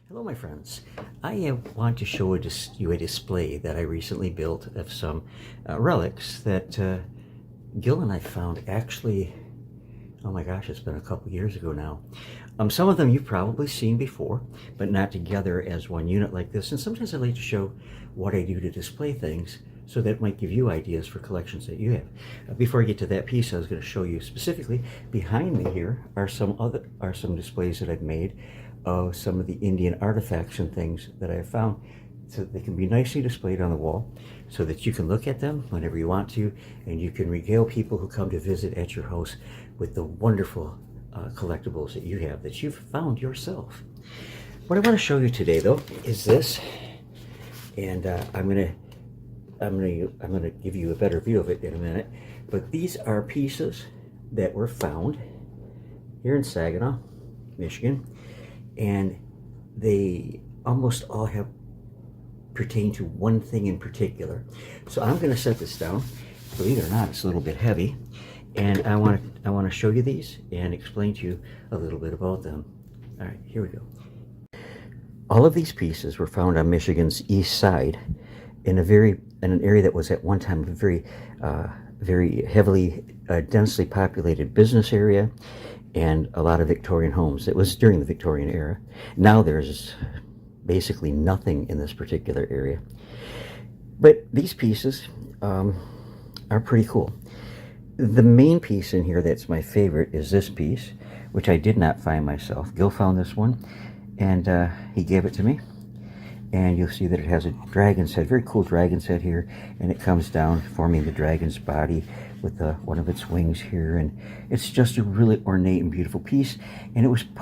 Hello my friends. I want to show you a display that I recently built of some relics that Gil and I found actually, oh my gosh, it's been a couple years ago now. Some of them you've probably seen before, but not together as one unit like this. And sometimes I like to show what I do to display things so that might give you ideas for collections that you have. Before I get to that piece, I was going to show you specifically behind me here are some displays that I've made of some of the Indian artifacts and things that I've found, so that they can be nicely displayed on the wall so that you can look at them whenever you want to, and you can regale people who come to visit at your house with the wonderful collectibles that you have that you've found yourself. What I want to show you today though is this, and I'm gonna give you a better view of it in a minute, but these are pieces that were found here in Saginaw, Michigan, and they almost all have pertain to one thing in particular. So I'm going to set this down. Believe it or not, it's a little bit heavy, and I want to show you these and explain to you a little bit about them. All right, here we go. All of these pieces were found on Michigan's east side in an area that was at one time a very heavily densely populated business area and a lot of Victorian homes. It was during the Victorian era. Now there's basically nothing in this particular area. But these pieces are pretty cool. The main piece in here that's my favorite is this piece, which I did not find myself. Gil found this one, and he gave it to me. And you'll see that it has a dragon's head, very cool dragon's head here, and it comes down forming the dragon's body with one of its wings here, and it's just a really ornate and beautiful piece. And there have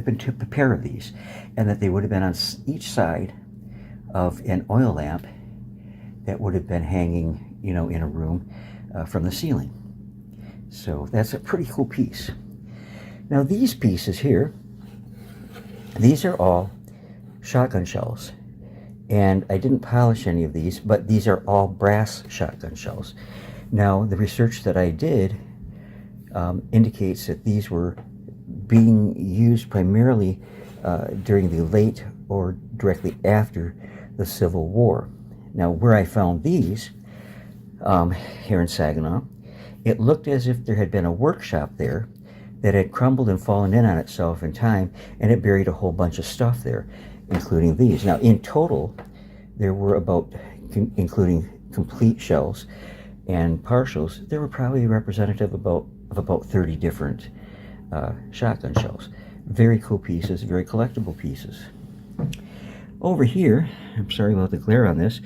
been a pair of these, and that they would have been on each side of an oil lamp that would have been hanging, in a room from the ceiling. So that's a pretty cool piece. Now these pieces here, these are all shotgun shells, and I didn't polish any of these, but these are all brass shotgun shells. Now the research that I did indicates that these were being used primarily during the late or directly after the Civil War. Now where I found these here in Saginaw, it looked as if there had been a workshop there that had crumbled and fallen in on itself in time, and it buried a whole bunch of stuff there, including these. Now in total there were about, including complete shells and partials, there were probably representative of about 30 different shotgun shells. Very cool pieces, very collectible pieces. Over here, I'm sorry about the glare on this,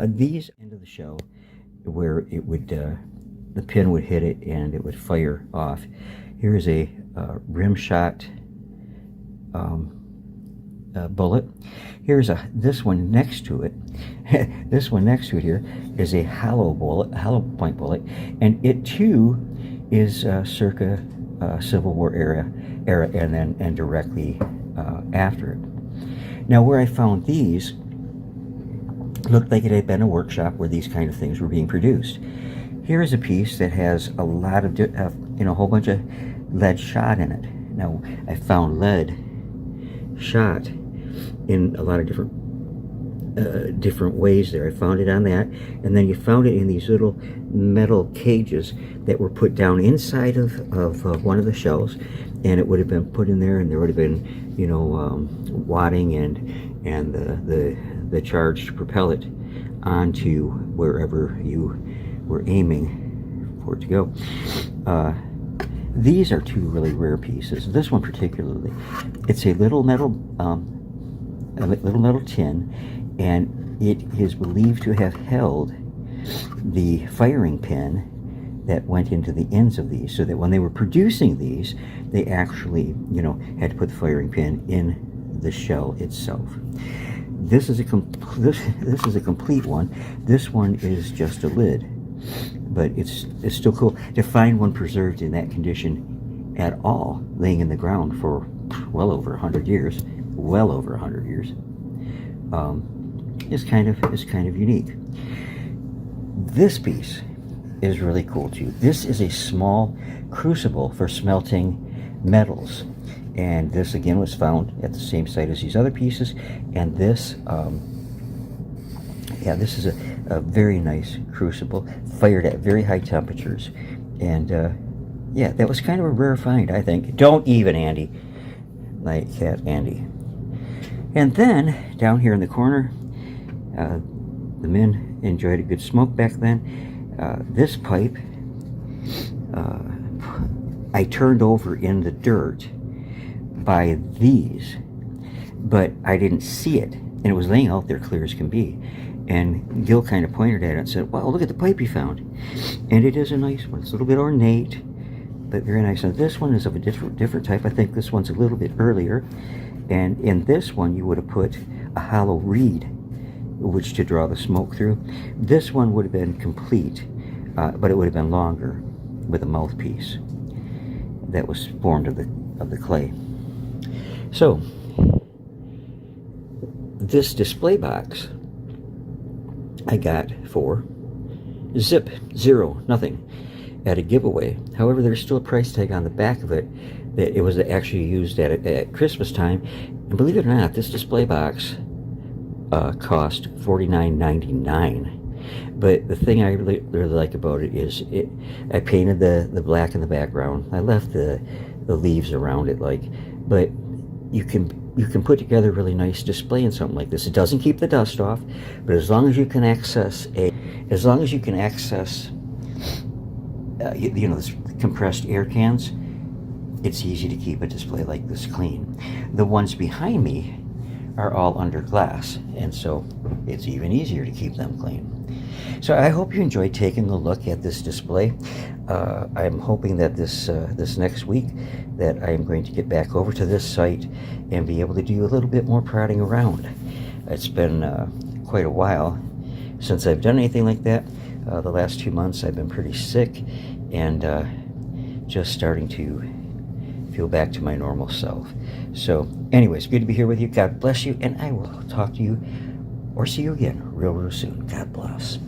these end of the shell where it would the pin would hit it and it would fire off. Here is a rim shot bullet. Here's this one next to it. This one next to it here is a hollow point bullet, and it too is circa Civil War era, and directly after it. Now where I found these looked like it had been a workshop where these kind of things were being produced. Here is a piece that has a lot of a whole bunch of lead shot in it. Now I found lead shot in a lot of different ways there. I found it on that, and then you found it in these little metal cages that were put down inside of one of the shells, and it would have been put in there, and there would have been wadding and the charge to propel it onto wherever you were aiming for it to go. These are two really rare pieces. This one particularly, it's a little metal tin, and it is believed to have held the firing pin that went into the ends of these, so that when they were producing these, they actually, had to put the firing pin in the shell itself. This is a complete one. This one is just a lid, but it's still cool to find one preserved in that condition at all, laying in the ground for well over 100 years. Is kind of unique. This piece is really cool too. This is a small crucible for smelting metals, And this again was found at the same site as these other pieces. And this, yeah, this is a very nice crucible, fired at very high temperatures. And yeah, that was kind of a rare find, I think. Don't even, Andy. My cat, Andy. And then, down here in the corner, the men enjoyed a good smoke back then. This pipe, I turned over in the dirt by these, but I didn't see it, and it was laying out there clear as can be. And Gil kind of pointed at it and said, "Wow, look at the pipe you found." And it is a nice one. It's a little bit ornate, but very nice. Now this one is of a different type. I think this one's a little bit earlier. And in this one, you would have put a hollow reed, which to draw the smoke through. This one would have been complete, but it would have been longer with a mouthpiece that was formed of the clay. So this display box I got for zip, zero, nothing, at a giveaway. However, there's still a price tag on the back of it that it was actually used at Christmas time. And believe it or not, this display box cost $49.99. But the thing I really like about it is I painted the black in the background. I left the leaves around it, but you can put together a really nice display in something like this. It doesn't keep the dust off, but as long as you can access this compressed air cans, it's easy to keep a display like this clean. The ones behind me are all under glass, and so it's even easier to keep them clean. So I hope you enjoyed taking a look at this display. I'm hoping that this next week that I am going to get back over to this site and be able to do a little bit more prodding around. It's been quite a while since I've done anything like that. The last 2 months I've been pretty sick and just starting to feel back to my normal self. So anyways, good to be here with you. God bless you, and I will talk to you or see you again real soon. God bless.